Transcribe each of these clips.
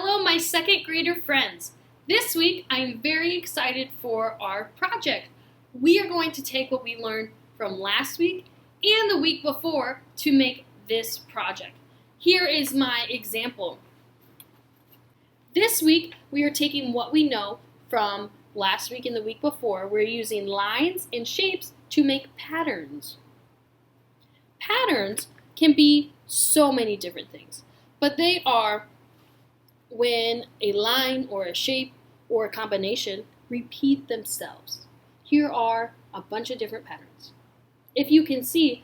Hello, my second grader friends. This week, I'm very excited for our project. We are going to take what we learned from last week and the week before to make this project. Here is my example. This week, we are taking what we know from last week and the week before. We're using lines and shapes to make patterns. Patterns can be so many different things, but they are when a line or a shape or a combination repeat themselves. Here are a bunch of different patterns. If you can see,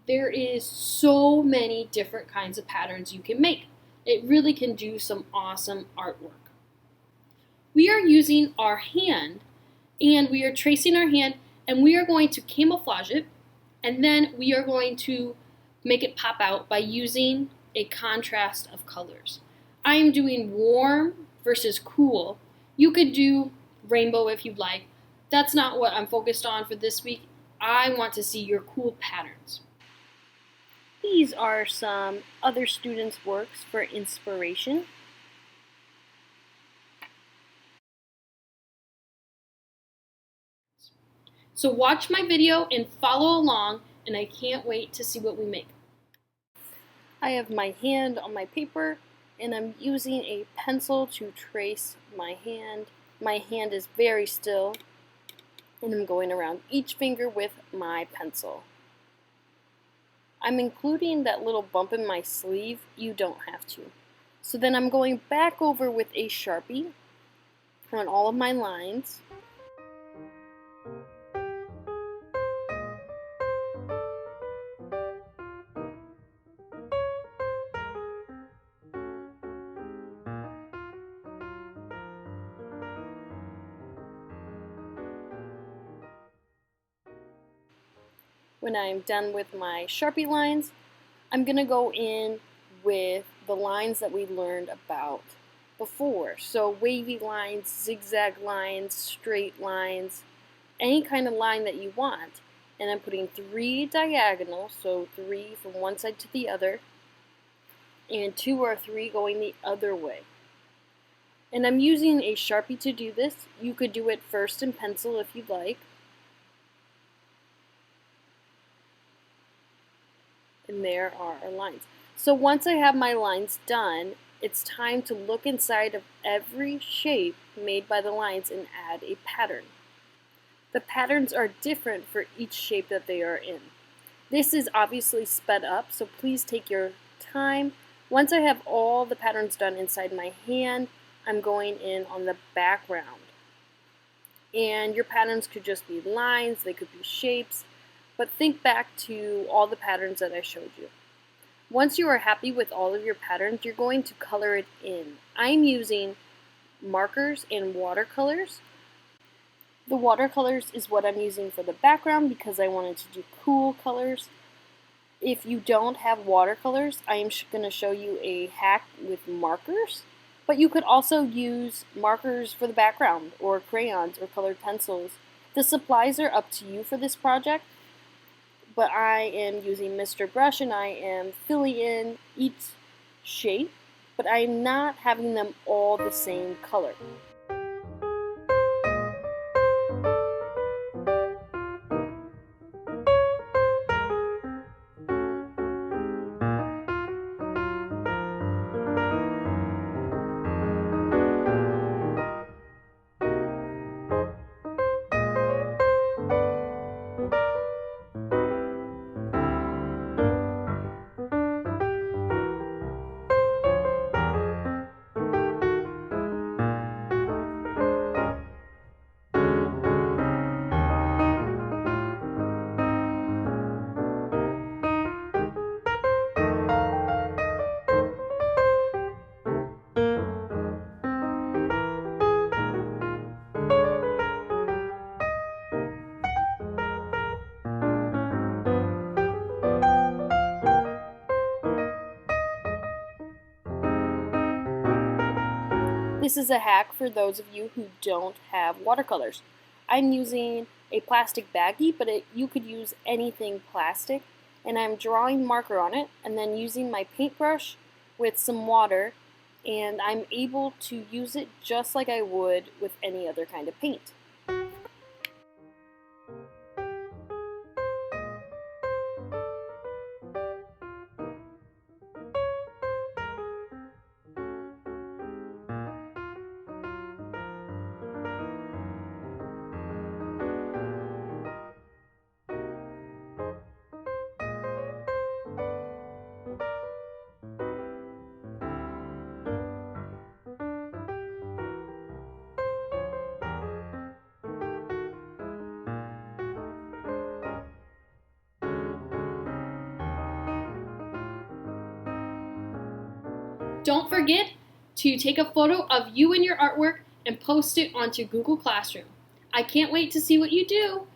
there is so many different kinds of patterns you can make. It really can do some awesome artwork. We are using our hand, and we are tracing our hand, and we are going to camouflage it, and then we are going to make it pop out by using a contrast of colors. I'm doing warm versus cool. You could do rainbow if you'd like. That's not what I'm focused on for this week. I want to see your cool patterns. These are some other students' works for inspiration. So watch my video and follow along, and I can't wait to see what we make. I have my hand on my paper, and I'm using a pencil to trace my hand. My hand is very still, and I'm going around each finger with my pencil. I'm including that little bump in my sleeve. You don't have to. So then I'm going back over with a Sharpie on all of my lines. When I'm done with my Sharpie lines, I'm going to go in with the lines that we learned about before. So wavy lines, zigzag lines, straight lines, any kind of line that you want. And I'm putting 3 diagonal, so 3 from one side to the other, and 2 or 3 going the other way. And I'm using a Sharpie to do this. You could do it first in pencil if you'd like. And there are our lines. So once I have my lines done, it's time to look inside of every shape made by the lines and add a pattern. The patterns are different for each shape that they are in. This is obviously sped up, so please take your time. Once I have all the patterns done inside my hand, I'm going in on the background. And your patterns could just be lines, they could be shapes, but think back to all the patterns that I showed you. Once you are happy with all of your patterns, you're going to color it in. I'm using markers and watercolors. The watercolors is what I'm using for the background because I wanted to do cool colors. If you don't have watercolors, I am going to show you a hack with markers. But you could also use markers for the background, or crayons, or colored pencils. The supplies are up to you for this project. But I am using Mr. Brush and I am filling in each shape, but I'm not having them all the same color. This is a hack for those of you who don't have watercolors. I'm using a plastic baggie, but you could use anything plastic, and I'm drawing marker on it and then using my paintbrush with some water and I'm able to use it just like I would with any other kind of paint. Don't forget to take a photo of you and your artwork and post it onto Google Classroom. I can't wait to see what you do.